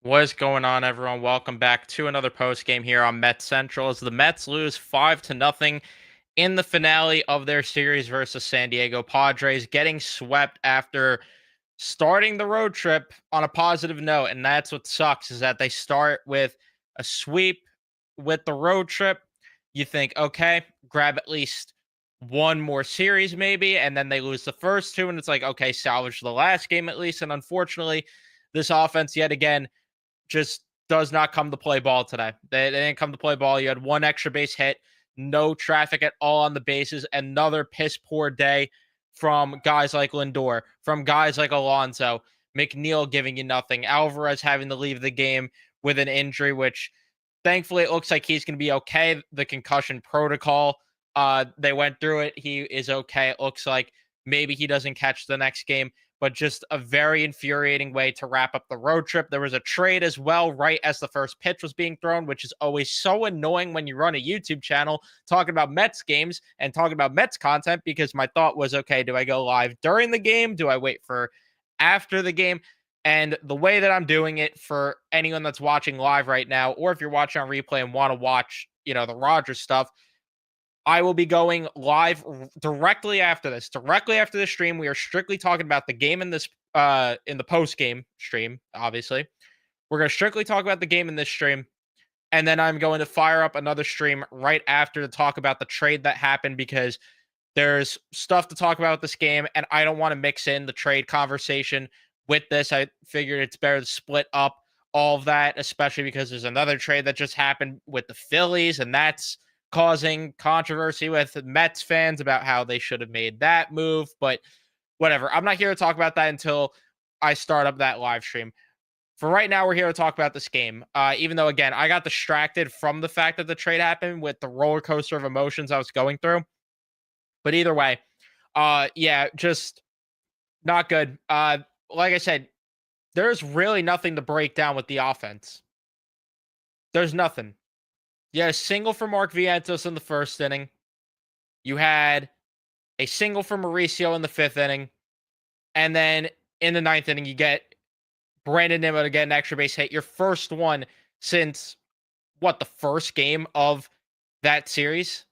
What is going on, everyone? Welcome back to another post game here on Mets Central as the Mets lose 5-0 in the finale of their series versus San Diego Padres, getting swept after starting the road trip on a positive note. And that's what sucks is that they start with a sweep with the road trip. You think, okay, grab at least one more series, maybe, and then they lose the first two, and it's like, okay, salvage the last game at least. And unfortunately, this offense yet again just does not come to play ball today. They didn't come to play ball. You had one extra base hit, no traffic at all on the bases, another piss poor day from guys like Lindor, from guys like Alonso, McNeil giving you nothing, Alvarez having to leave the game with an injury, which thankfully it looks like he's going to be okay. The concussion protocol, they went through it. He is okay. It looks like maybe he doesn't catch the next game, but just a very infuriating way to wrap up the road trip. There was a trade as well, right as the first pitch was being thrown, which is always so annoying when you run a YouTube channel talking about Mets games and talking about Mets content, because my thought was, okay, do I go live during the game? Do I wait for after the game? And the way that I'm doing it for anyone that's watching live right now, or if you're watching on replay and want to watch, the Rogers stuff, I will be going live directly after this. Directly after the stream, we are strictly talking about the game in the post game stream. Obviously, we're going to strictly talk about the game in this stream, and then I'm going to fire up another stream right after to talk about the trade that happened, because there's stuff to talk about with this game, and I don't want to mix in the trade conversation with this. I figured it's better to split up all of that, especially because there's another trade that just happened with the Phillies, and that's causing controversy with Mets fans about how they should have made that move. But whatever. I'm not here to talk about that until I start up that live stream. For right now, we're here to talk about this game. Even though, again, I got distracted from the fact that the trade happened with the roller coaster of emotions I was going through. But either way, yeah, just not good. Like I said, there's really nothing to break down with the offense. There's nothing. You had a single for Mark Vientos in the first inning. You had a single for Mauricio in the fifth inning. And then in the ninth inning, you get Brandon Nimmo to get an extra base hit. Your first one since the first game of that series?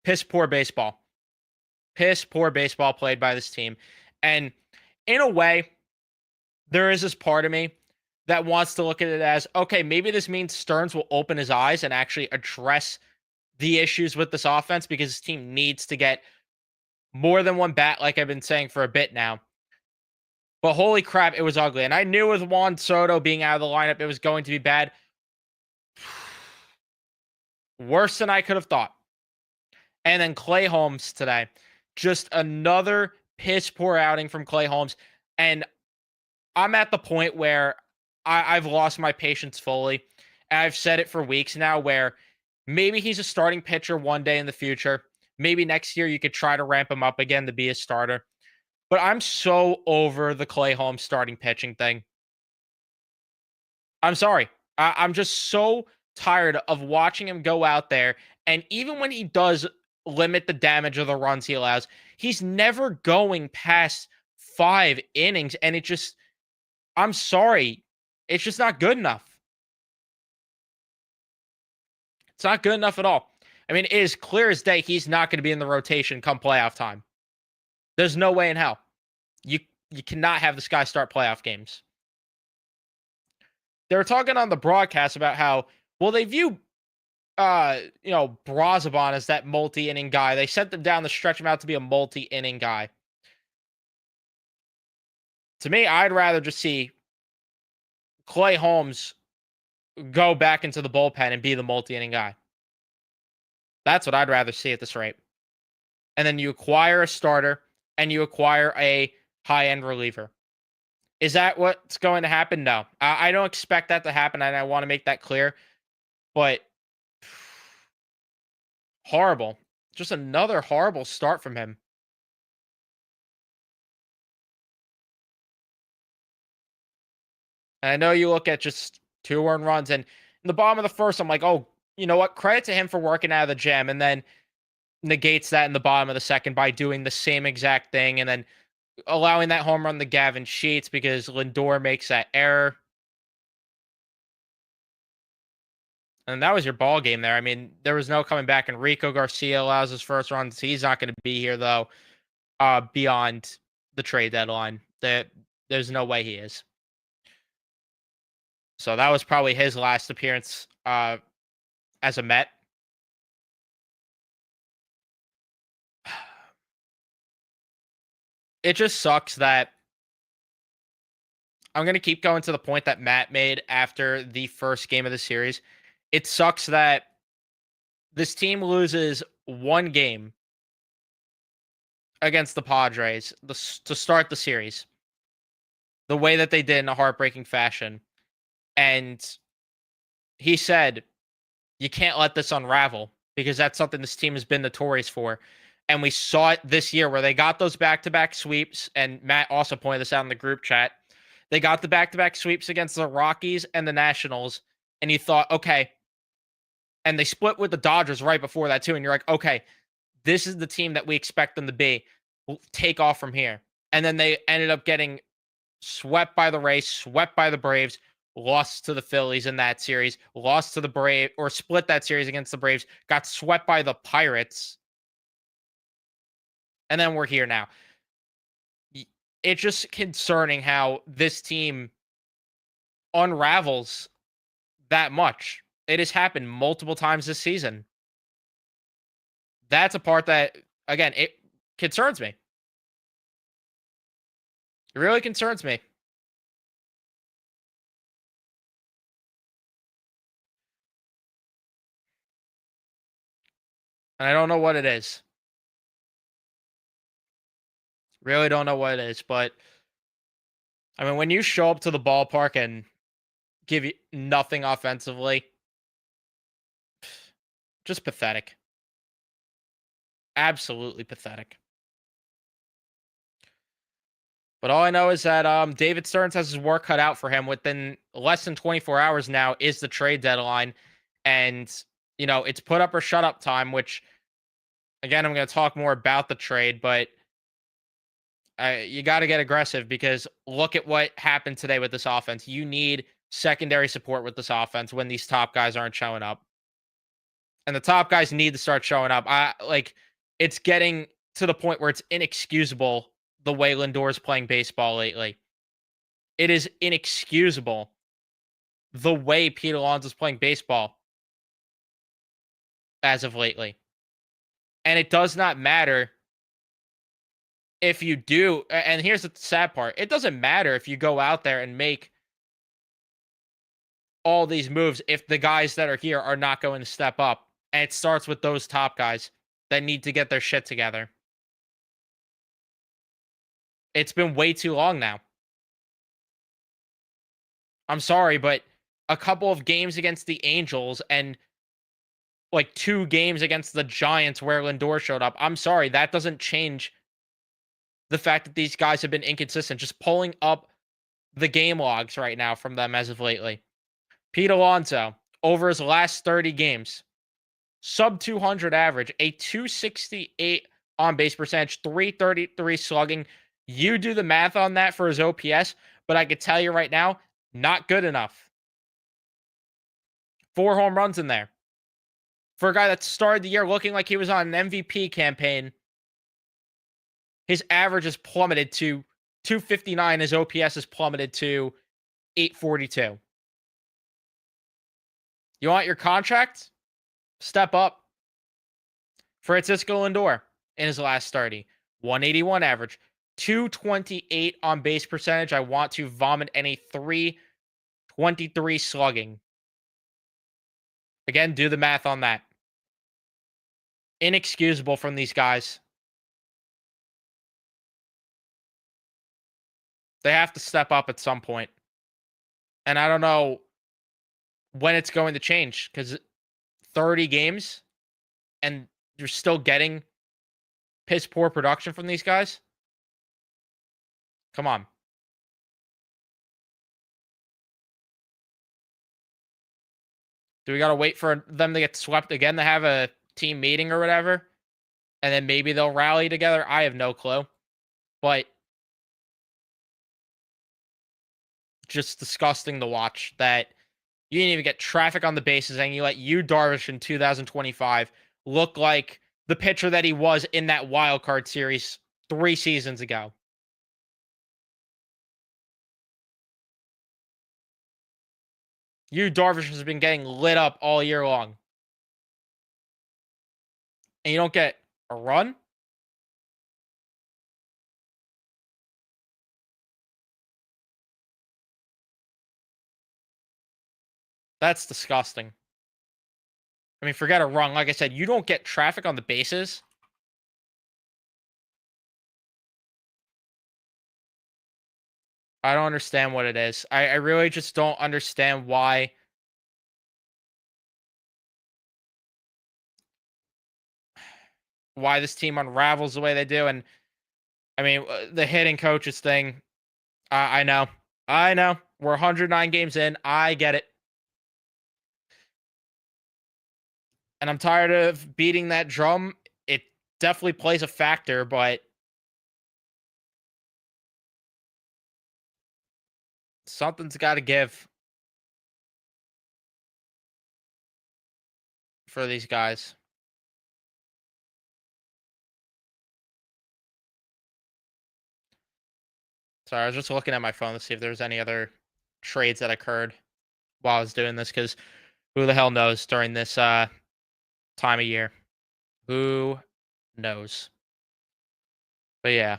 Piss poor baseball. Piss poor baseball played by this team. And in a way, there is this part of me that wants to look at it as, okay, maybe this means Stearns will open his eyes and actually address the issues with this offense, because his team needs to get more than one bat, like I've been saying for a bit now. But holy crap, it was ugly. And I knew with Juan Soto being out of the lineup, it was going to be bad. Worse than I could have thought. And then Clay Holmes today. Just another piss poor outing from Clay Holmes. And I'm at the point where I've lost my patience fully. And I've said it for weeks now, where maybe he's a starting pitcher one day in the future. Maybe next year you could try to ramp him up again to be a starter. But I'm so over the Clay Holmes starting pitching thing. I'm sorry. I'm just so tired of watching him go out there. And even when he does limit the damage of the runs he allows, he's never going past 5 innings. And I'm sorry. It's just not good enough. It's not good enough at all. I mean, it is clear as day he's not going to be in the rotation come playoff time. There's no way in hell. You cannot have this guy start playoff games. They were talking on the broadcast about how, well, they view Brazaban as that multi-inning guy. They sent him down to stretch him out to be a multi-inning guy. To me, I'd rather just see Clay Holmes go back into the bullpen and be the multi-inning guy. That's what I'd rather see at this rate. And then you acquire a starter and you acquire a high-end reliever. Is that what's going to happen? No. I don't expect that to happen, and I want to make that clear. But horrible. Just another horrible start from him. And I know you look at just 2 earned runs, and in the bottom of the first, I'm like, oh, you know what? Credit to him for working out of the gym, and then negates that in the bottom of the second by doing the same exact thing, and then allowing that home run to Gavin Sheets because Lindor makes that error. And that was your ball game there. I mean, there was no coming back. Enrico Garcia allows his first run. So he's not going to be here though. Beyond the trade deadline, there's no way he is. So that was probably his last appearance as a Met. It just sucks that I'm going to keep going to the point that Matt made after the first game of the series. It sucks that this team loses one game against the Padres to start the series the way that they did in a heartbreaking fashion. And he said, you can't let this unravel because that's something this team has been notorious for. And we saw it this year where they got those back-to-back sweeps. And Matt also pointed this out in the group chat. They got the back-to-back sweeps against the Rockies and the Nationals. And you thought, okay. And they split with the Dodgers right before that too. And you're like, okay, this is the team that we expect them to be. We'll take off from here. And then they ended up getting swept by the Rays, swept by the Braves, lost to the Phillies in that series, lost to the Braves, or split that series against the Braves, got swept by the Pirates. And then we're here now. It's just concerning how this team unravels that much. It has happened multiple times this season. That's a part that, again, it concerns me. It really concerns me. And I don't know what it is. Really don't know what it is. But, I mean, when you show up to the ballpark and give you nothing offensively, just pathetic. Absolutely pathetic. But all I know is that David Stearns has his work cut out for him. Within less than 24 hours now is the trade deadline. And, it's put up or shut up time, which, again, I'm going to talk more about the trade, but you got to get aggressive because look at what happened today with this offense. You need secondary support with this offense when these top guys aren't showing up. And the top guys need to start showing up. It's getting to the point where it's inexcusable the way Lindor is playing baseball lately. It is inexcusable the way Pete Alonso is playing baseball as of lately. And it does not matter if you do. And here's the sad part. It doesn't matter if you go out there and make all these moves if the guys that are here are not going to step up. And it starts with those top guys that need to get their shit together. It's been way too long now. I'm sorry, but a couple of games against the Angels and like 2 games against the Giants where Lindor showed up. I'm sorry, that doesn't change the fact that these guys have been inconsistent. Just pulling up the game logs right now from them as of lately. Pete Alonso, over his last 30 games, sub 200 average, a 268 on base percentage, 333 slugging. You do the math on that for his OPS, but I could tell you right now, not good enough. 4 home runs in there. For a guy that started the year looking like he was on an MVP campaign, his average has plummeted to 259. His OPS has plummeted to 842. You want your contract? Step up. Francisco Lindor in his last 30. 181 average. 228 on base percentage. I want to vomit any 323 slugging. Again, do the math on that. Inexcusable from these guys. They have to step up at some point. And I don't know when it's going to change because 30 games and you're still getting piss poor production from these guys. Come on. Do we got to wait for them to get swept again to have a team meeting or whatever? And then maybe they'll rally together? I have no clue. But just disgusting to watch that you didn't even get traffic on the bases, and you let Darvish in 2025 look like the pitcher that he was in that wild card series 3 seasons ago. Darvish has been getting lit up all year long, and you don't get a run. That's disgusting. I mean, forget a run. Like I said, you don't get traffic on the bases. I don't understand what it is. I really just don't understand why this team unravels the way they do. And I mean, the hitting coaches thing. I know, I know. We're 109 games in. I get it, and I'm tired of beating that drum. It definitely plays a factor, but something's got to give for these guys. Sorry, I was just looking at my phone to see if there's any other trades that occurred while I was doing this, because who the hell knows during this time of year? Who knows? But yeah,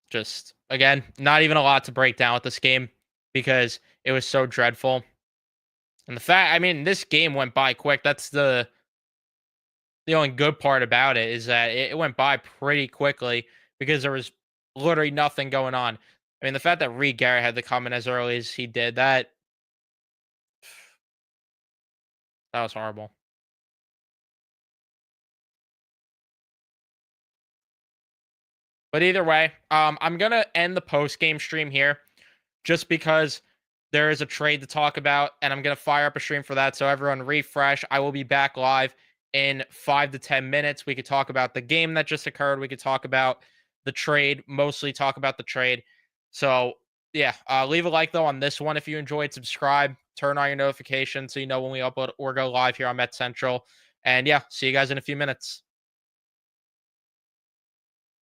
just again, not even a lot to break down with this game because it was so dreadful. And the fact, I mean, this game went by quick. That's the only good part about it, is that it went by pretty quickly because there was literally nothing going on. I mean, the fact that Reed Garrett had to come in as early as he did, that was horrible. But either way, I'm gonna end the post game stream here, just because there is a trade to talk about, and I'm gonna fire up a stream for that. So everyone refresh. I will be back live in 5 to 10 minutes. We could talk about the game that just occurred. We could talk about the trade, mostly talk about the trade. So yeah, leave a like though on this one if you enjoyed. Subscribe, turn on your notifications so you know when we upload or go live here on Met Central. And yeah, see you guys in a few minutes.